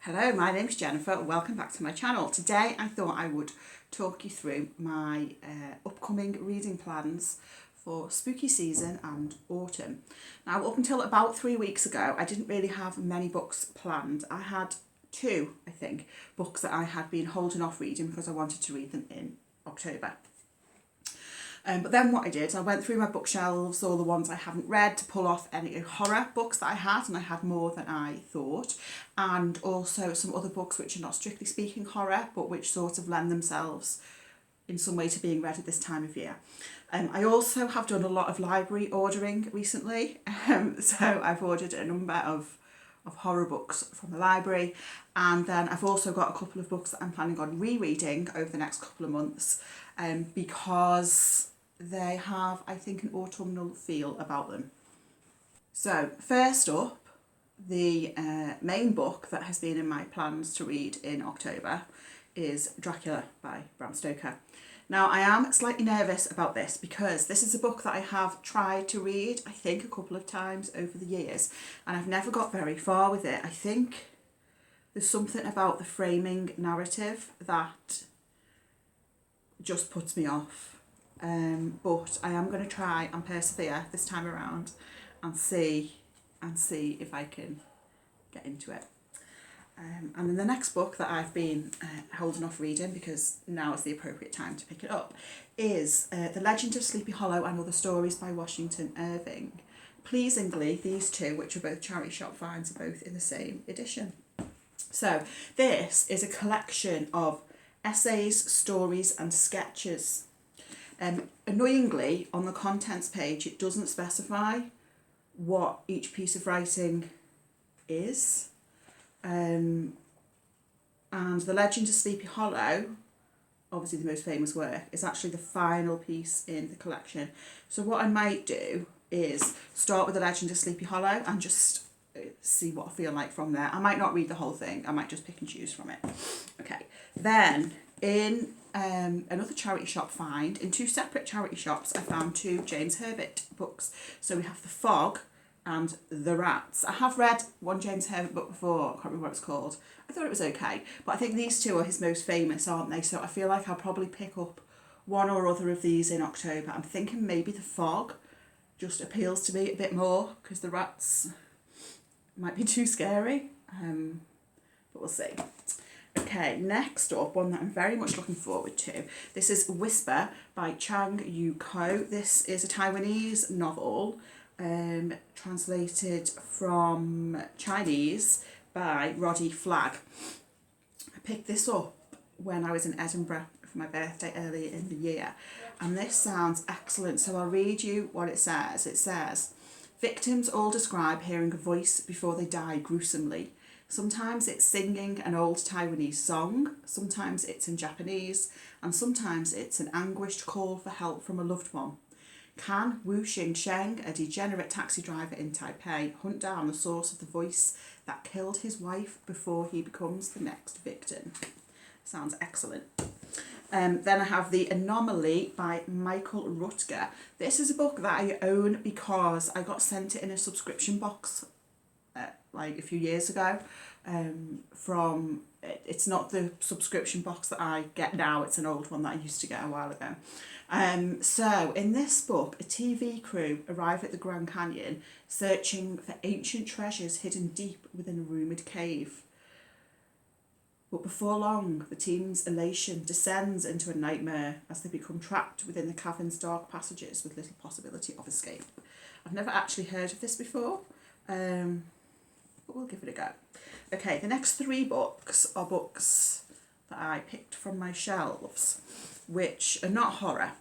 Hello, my name's Jennifer. Welcome back to my channel. Today I thought I would talk you through my upcoming reading plans for spooky season and autumn. Now, up until about 3 weeks ago, I didn't really have many books planned. I had two, I think, books that I had been holding off reading because I wanted to read them in October. But then what I did, I went through my bookshelves, all the ones I haven't read, to pull off any horror books that I had, and I had more than I thought, and also some other books which are not strictly speaking horror, but which sort of lend themselves in some way to being read at this time of year. I also have done a lot of library ordering recently, so I've ordered a number of horror books from the library, and then I've also got a couple of books that I'm planning on rereading over the next couple of months, because they have, I think, an autumnal feel about them. So first up, the main book that has been in my plans to read in October is Dracula by Bram Stoker. Now, I am slightly nervous about this because this is a book that I have tried to read, I think, a couple of times over the years, and I've never got very far with it. I think there's something about the framing narrative that just puts me off. But I am going to try and persevere this time around and see if I can get into it. And then the next book that I've been holding off reading, because now is the appropriate time to pick it up, is The Legend of Sleepy Hollow and Other Stories by Washington Irving. Pleasingly, these two, which are both charity shop finds, are both in the same edition. So this is a collection of essays, stories and sketches. Annoyingly, on the contents page, it doesn't specify what each piece of writing is. And The Legend of Sleepy Hollow, obviously the most famous work, is actually the final piece in the collection. So what I might do is start with The Legend of Sleepy Hollow and just see what I feel like from there. I might not read the whole thing, I might just pick and choose from it. Okay, then in another charity shop find, in two separate charity shops, I found two James Herbert books. So we have The Fog and The Rats. I have read one James Herbert book before, I can't remember what it's called. I thought it was okay, but I think these two are his most famous, aren't they? So I feel like I'll probably pick up one or other of these in October. I'm thinking maybe The Fog just appeals to me a bit more, because The Rats might be too scary, but we'll see. Okay, next up, one that I'm very much looking forward to. This is Whisper by Chang Yuko. This is a Taiwanese novel, translated from Chinese by Roddy Flagg. I picked this up when I was in Edinburgh for my birthday earlier in the year, and this sounds excellent. So I'll read you what it says. It says, "Victims all describe hearing a voice before they die gruesomely. Sometimes it's singing an old Taiwanese song, sometimes it's in Japanese, and sometimes it's an anguished call for help from a loved one. Can Wu Xing, a degenerate taxi driver in Taipei, hunt down the source of the voice that killed his wife before he becomes the next victim?" Sounds excellent. Then I have The Anomaly by Michel Rutger. This is a book that I own because I got sent it in a subscription box like a few years ago. It's not the subscription box that I get now, it's an old one that I used to get a while ago. So in this book, a TV crew arrive at the Grand Canyon searching for ancient treasures hidden deep within a rumoured cave. But before long, the team's elation descends into a nightmare as they become trapped within the cavern's dark passages with little possibility of escape. I've never actually heard of this before, but we'll give it a go. Okay, the next three books are books that I picked from my shelves, which are not horror.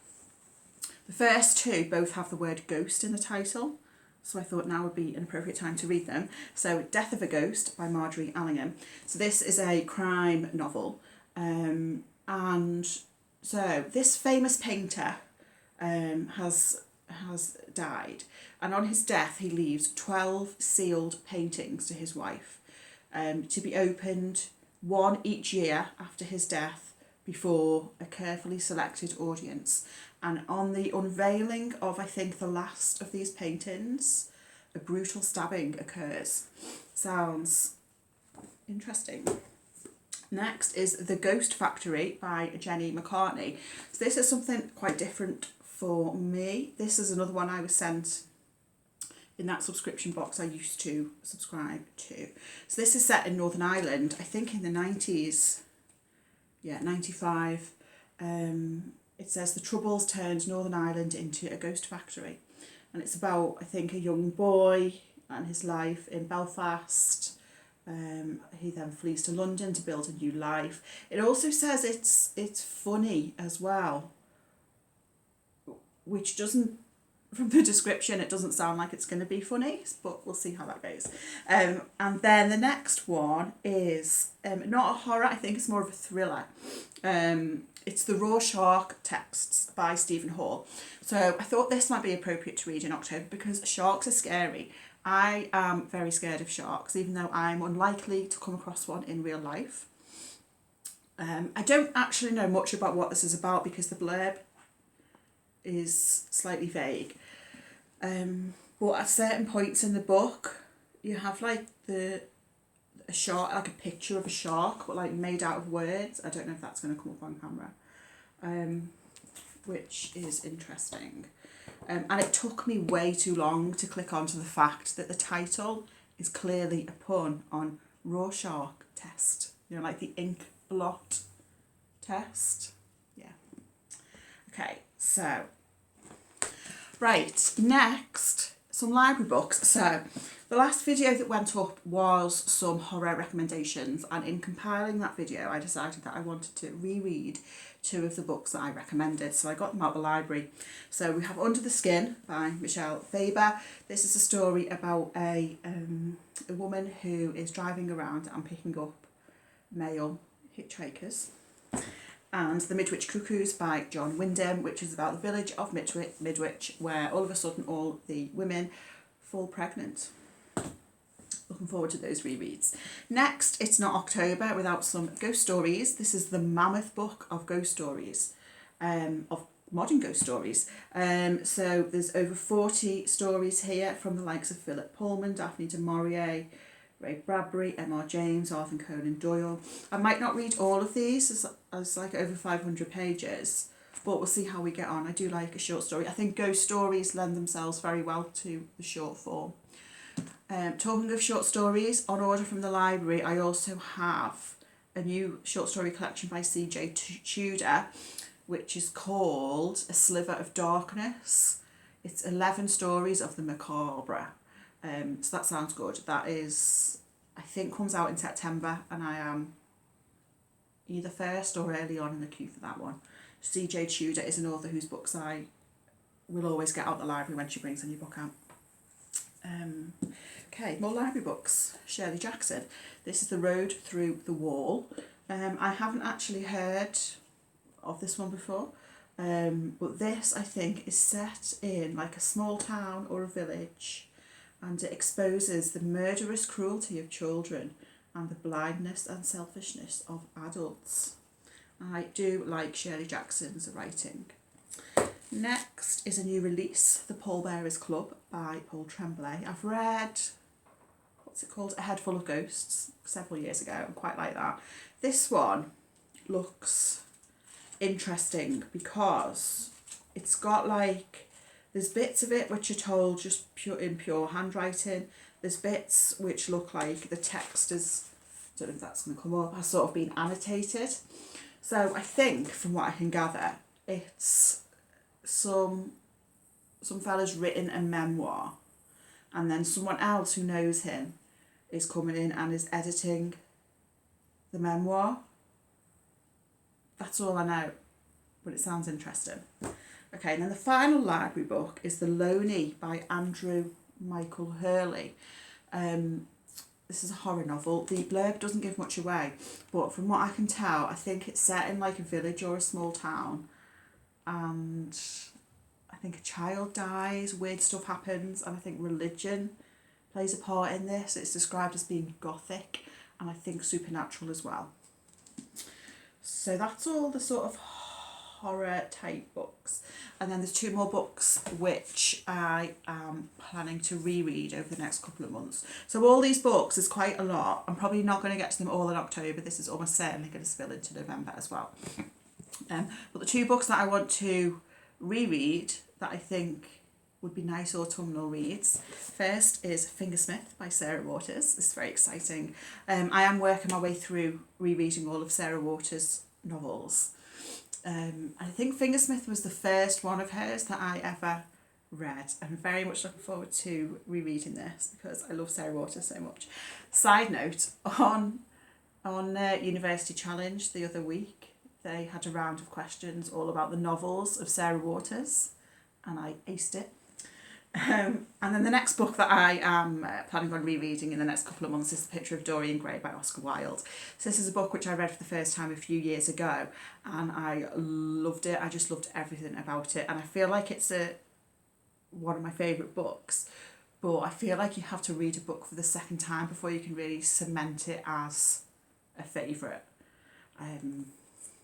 The first two both have the word ghost in the title, so I thought now would be an appropriate time to read them. So Death of a Ghost by Margery Allingham. So this is a crime novel, and so this famous painter has died, and on his death he leaves 12 sealed paintings to his wife, to be opened one each year after his death before a carefully selected audience. And on the unveiling of, I think, the last of these paintings, a brutal stabbing occurs. Sounds interesting. Next is The Ghost Factory by Jenny McCartney. So this is something quite different for me. This is another one I was sent in that subscription box I used to subscribe to. So this is set in Northern Ireland, I think in the 90s. Yeah, 95. It says the Troubles turned Northern Ireland into a ghost factory. And it's about, I think, a young boy and his life in Belfast. He then flees to London to build a new life. It also says it's funny as well, which doesn't, from the description, it doesn't sound like it's going to be funny, but we'll see how that goes. And then the next one is not a horror, I think it's more of a thriller. It's The Rorschach Texts by Stephen Hall. So I thought this might be appropriate to read in October because sharks are scary. I am very scared of sharks, even though I'm unlikely to come across one in real life. I don't actually know much about what this is about because the blurb is slightly vague. But at certain points in the book, you have like a shark, like a picture of a shark, but like made out of words. I don't know if that's going to come up on camera, which is interesting. And it took me way too long to click onto the fact that the title is clearly a pun on Rorschach test. You know, like the ink blot test. Yeah. Okay, so right, next, some library books. So the last video that went up was some horror recommendations, and in compiling that video I decided that I wanted to reread two of the books that I recommended, so I got them out of the library. So we have Under the Skin by Michel Faber. This is a story about a woman who is driving around and picking up male hitchhikers. And The Midwich Cuckoos by John Wyndham, which is about the village of Midwich, where all of a sudden all the women fall pregnant. Looking forward to those rereads. Next, it's not October without some ghost stories. This is the Mammoth book of ghost stories, of modern ghost stories. So there's over 40 stories here from the likes of Philip Pullman, Daphne du Maurier, Ray Bradbury, M.R. James, Arthur Conan Doyle. I might not read all of these as like over 500 pages, but we'll see how we get on. I do like a short story. I think ghost stories lend themselves very well to the short form. Talking of short stories, on order from the library, I also have a new short story collection by C.J. Tudor, which is called A Sliver of Darkness. It's 11 stories of the macabre. So that sounds good. That is, I think, comes out in September, and I am either first or early on in the queue for that one. C.J. Tudor is an author whose books I will always get out the library when she brings a new book out. Okay, more library books. Shirley Jackson. This is The Road Through the Wall. I haven't actually heard of this one before, but this, I think, is set in like a small town or a village, and it exposes the murderous cruelty of children and the blindness and selfishness of adults. I do like Shirley Jackson's writing. Next is a new release, The Paulbearers Club by Paul Tremblay. I've read, what's it called, A Head Full of Ghosts, several years ago. I quite like that. This one looks interesting because it's got like, there's bits of it which are told just in pure handwriting. There's bits which look like the text is, I don't know if that's going to come up, has sort of been annotated. So I think, from what I can gather, it's some fella's written a memoir, and then someone else who knows him is coming in and is editing the memoir. That's all I know, but it sounds interesting. Okay, and then the final library book is The Loney by Andrew Michael Hurley. This is a horror novel. The blurb doesn't give much away, but from what I can tell, I think it's set in like a village or a small town, and I think a child dies, weird stuff happens, and I think religion plays a part in this. It's described as being gothic, and I think supernatural as well. So that's all the sort of horror type books. And then there's 2 more books which I am planning to reread over the next couple of months. So all these books is quite a lot. I'm probably not going to get to them all in October. This is almost certainly going to spill into November as well. But the 2 books that I want to reread that I think would be nice autumnal reads. First is Fingersmith by Sarah Waters. This is very exciting. I am working my way through rereading all of Sarah Waters' novels. I think Fingersmith was the first one of hers that I ever read. I'm very much looking forward to rereading this because I love Sarah Waters so much. Side note, on University Challenge the other week, they had a round of questions all about the novels of Sarah Waters, and I aced it. And then the next book that I am planning on rereading in the next couple of months is The Picture of Dorian Gray by Oscar Wilde. So this is a book which I read for the first time a few years ago, and I loved it. I just loved everything about it, and I feel like it's one of my favourite books, but I feel like you have to read a book for the second time before you can really cement it as a favourite.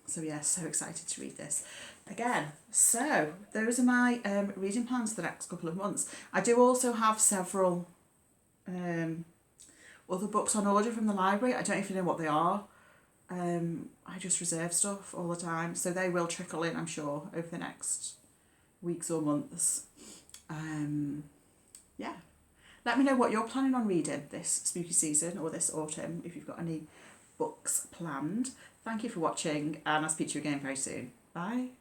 So yeah, so excited to read this again. So those are my reading plans for the next couple of months. I do also have several other books on order from the library. I don't even know what they are. I just reserve stuff all the time, so they will trickle in, I'm sure, over the next weeks or months. Yeah, let me know what you're planning on reading this spooky season or this autumn, if you've got any books planned. Thank you for watching, and I'll speak to you again very soon. Bye.